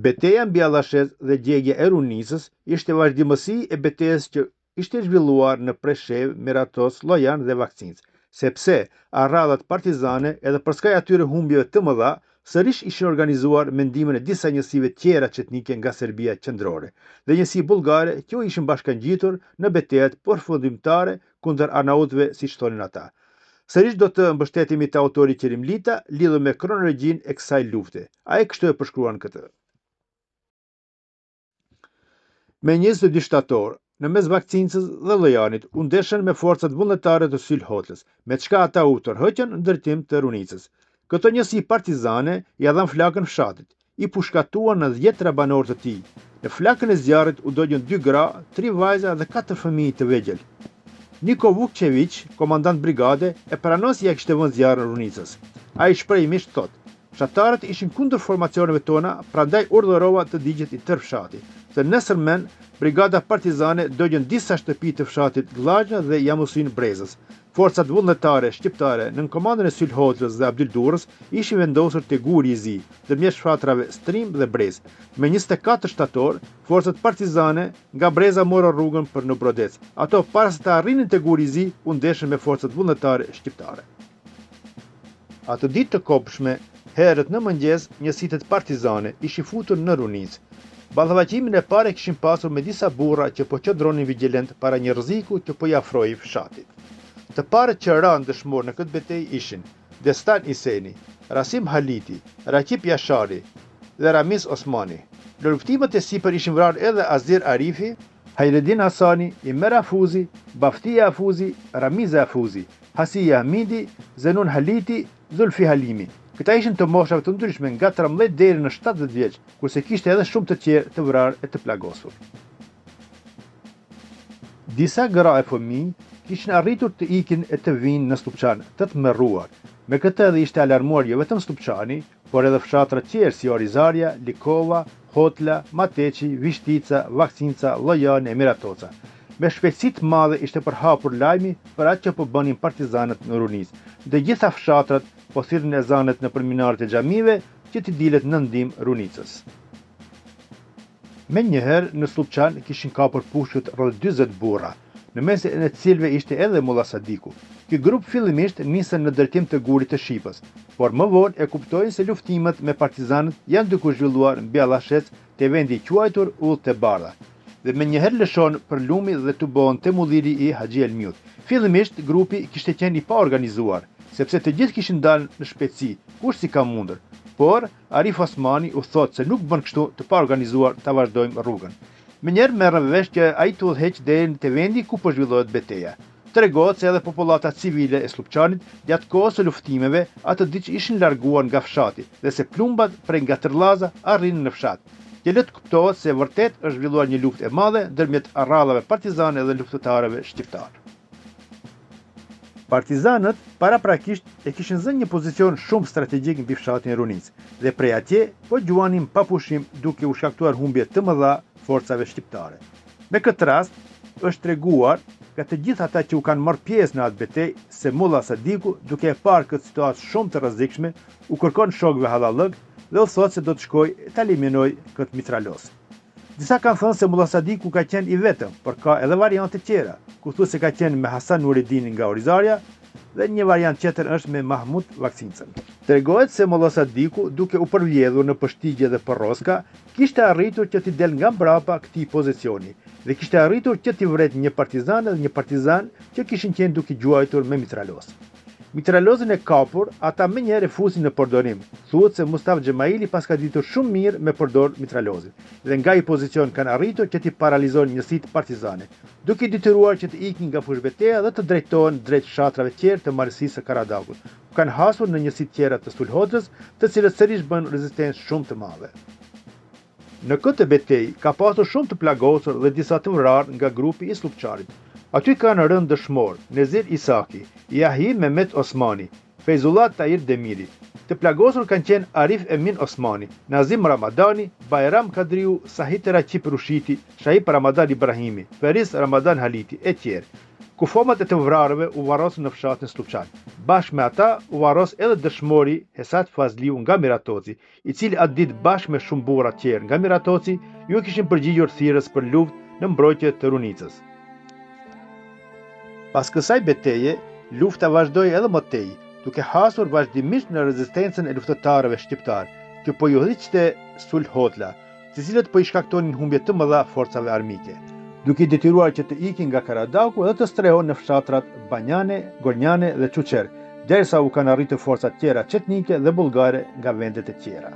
Betejë mbi Allashez dhe djegja e Runicës ishte vazhdimësi e betejës që ishte zhvilluar në Preshev, Miratos, Llojan dhe Vakcinc, sepse arradhat partizane edhe për shkak atyre humbjeve të mëdha sërish ishin organizuar me ndihmën e disa njësive tjera çetnike nga Serbia qendrore dhe njësi bullgare që u ishin bashkangjitur në betejat përfundimtare kundër arnautëve siç thonin ata. Sërish do të mbështetemi te autori Kerimlita lidhur me kronologjinë e kësaj lufte. Ai kështu e përshkruan këtë. Me 22 shtator, në mes Vakcincës dhe Llojanit, u ndeshën me forcat vullnetare të Sulhotlës, me çka ata u tërhoqën në drejtim të Runicës. Këto njësi partizane ja dhan flakën fshatit, i pushkatuan në 10 banor të tij. Në flakën e zjarrit u dogjën 2 gra, 3 vajza dhe 4 fëmijë të vegjël. Niko Vukčević, komandant brigade, e pranon se ja kishte vënë zjarrin Runicës. Ai shprehimisht thot: "Fshatarët ishin kundër formacioneve tona, prandaj urdhërova të digjet i tërë fshati. Të nesërmen, brigada partizane dogjën disa shtëpi të fshatit Glazhna dhe Jamusin Brezës. Forcat vullnetare shqiptare nën komandën e Sulhotlës dhe Abdyl Durrës ishin vendosur te Guri i Zi, ndërmjet fshatrave Strim dhe Brez. Me 24 shtator, forcat partizane nga Breza morën rrugën për në Brodec. Ato para se të arrinin te Guri i Zi, u ndeshën me forcat vullnetare shqiptare. Atë ditë të kopshme, herët në mëngjes, njësitë partizane ishin futur në Runicë. Ballavaqimin e parë kishin pasur me disa burra që po qëndronin vigjilent para një rreziku që po i afroi fshatit. Të parët që ranë dëshmor në këtë betejë ishin Destan Iseni, Rasim Haliti, Rakip Yashari dhe Ramiz Osmani. Në luftimet e sipër ishin vrarë edhe Azir Arifi, Hayreddin Hasani, Imer Afuzi, Baftia Afuzi, Ramiz Afuzi, Hasia Hamidi, Zenun Haliti, Zulfi Halimi. Këta ishin të moshave të ndryshme nga 13 deri në 70 vjeç, kurse kishte edhe shumë të tjerë të vrarë e të plagosur. Disa gra e fëmijë kishin arritur të ikin e të vinë në Stupçan, të tmerruar. Me këtë edhe ishte alarmuar jo vetëm Stupçani, por edhe fshatra tjerë si Orizaria, Likova, Hotla, Mateçi, Vishtica, Vakcinca, Llojani e Miratoca. Me shpejtësi të madhe ishte përhapur lajmi për atë që po bënin partizanët në Runicë. Dhe gjitha fshatrat po thirrnin ezanet në minaret e xhamive që t'i dilet në ndihmë Runicës. Menjëherë në Stupçan kishin kapur pushkët rreth 40 burra, në mes e cilëve ishte edhe Mulla Sadiku. Ky grup fillimisht nisën në drejtim të Gurit të Shqipës, por më vonë e kuptojnë se luftimet me partizanët janë duke u zhvilluar mbi Allashez te vendi i quajtur Ullë te Bardha. Dhe menjëherë lëshon për lumi dhe të bëhen te mulliri i Haxhi Elmiut. Fillimisht grupi kishte qenë i paorganizuar, sepse të gjithë kishin dalë në shpejtësi, kush si ka mundur. Por Arif Osmani u thot se nuk bën kështu të paorganizuar ta vazhdojmë rrugën. Menjëherë merr vesh që ai të udhëheq deri te vendi ku po zhvillohet betejë. Tregohet se edhe popullata civile e Stupçanit gjatë kohës së luftimeve atë ditë ishin larguar nga fshati dhe se plumbat prej nga tërllaza arrinin në fshat. Që le të kuptohet se vërtet është zhvilluar një luftë e madhe ndërmjet arradhave partizane dhe luftëtarëve shqiptar. Partizanët paraprakisht e kishin zënë një pozicion shumë strategjik mbi fshatin e Runicë dhe prej atje po gjuanin pa pushim duke u shkaktuar humbje të mëdha forcave shqiptare. Me këtë rast është treguar nga të gjithë ata që u kanë marrë pjesë në atë betejë se Mulla Sadiku, duke e parë këtë situatë shumë të rrezikshme, u kërkon shokëve hallallëg dhe u thotë se do të shkojë ta eliminojë këtë mitralos. Disa kanë thënë se Mulla Sadiku ka qenë i vetëm, por ka edhe variante tjera, ku thuhet se ka qenë me Hasan Nureddinin nga Orizaria dhe një variant tjetër është me Mahmud Vakcincën. Tregohet se Mulla Sadiku, duke u përvjedhur në Pështigje dhe Porroska, kishte arritur që t'i del nga mbrapa këtij pozicioni dhe kishte arritur që t'i vret një partizan dhe një partizan që kishin qenë duke gjuajtur me mitralos. Mitralozën e kapur, ata menjëherë fusin në përdorim. Thuhet se Mustafa Xhemaili pas ka ditur shumë mirë me përdor mitralozin dhe nga i pozicion kanë arritur që t'i paralizojnë njësitë partizane, duke i detyruar që të ikin nga fushbeteja dhe të drejtohen drejt fshatrave tjerë të marrësisë së Karadakut. Kanë hasur në njësitë tjera të Sulhotrës, të cilët sërish bën rezistencë shumë të madhe. Në këtë betejë ka pasur shumë të plagosur dhe disa të vrarë nga grupi i Stupçanit. Aty kanë rënë dëshmor Nezir Isaki, Yahi Mehmet Osmani, Feyzullah Tahir Demiri. Të plagosur kanë qenë Arif Emin Osmani, Nazim Ramadani, Bayram Kadriu, Sahit Rakip Rushiti, Shahip Ramadan Ibrahimi, Feris Ramadan Haliti e tjerë. Kufomat e të vrarëve u varrosën në fshatin Slupçan. Bashkë me ata u varros edhe dëshmori Hesat Fazliu nga Miratoci, i cili atë ditë bashkë me shumë burra të tjerë nga Miratoci ju kishin përgjigjur thirrjes për luftë në mbrojtje të Runicës. Pas kësaj betejë, lufta vazhdoi edhe më tej, duke hasur vazhdimisht në rezistencën e luftëtarëve shqiptar, që po ju hiqte sulh hotla, të cilët po i shkaktonin humbje të mëdha forcave armike, duke i detyruar që të ikin nga Karadauku dhe të strehon në fshatrat Banjane, Gornjane dhe Çuçer, derisa u kanë arritur forcat tjera çetnike dhe bullgare nga vendet e tjera.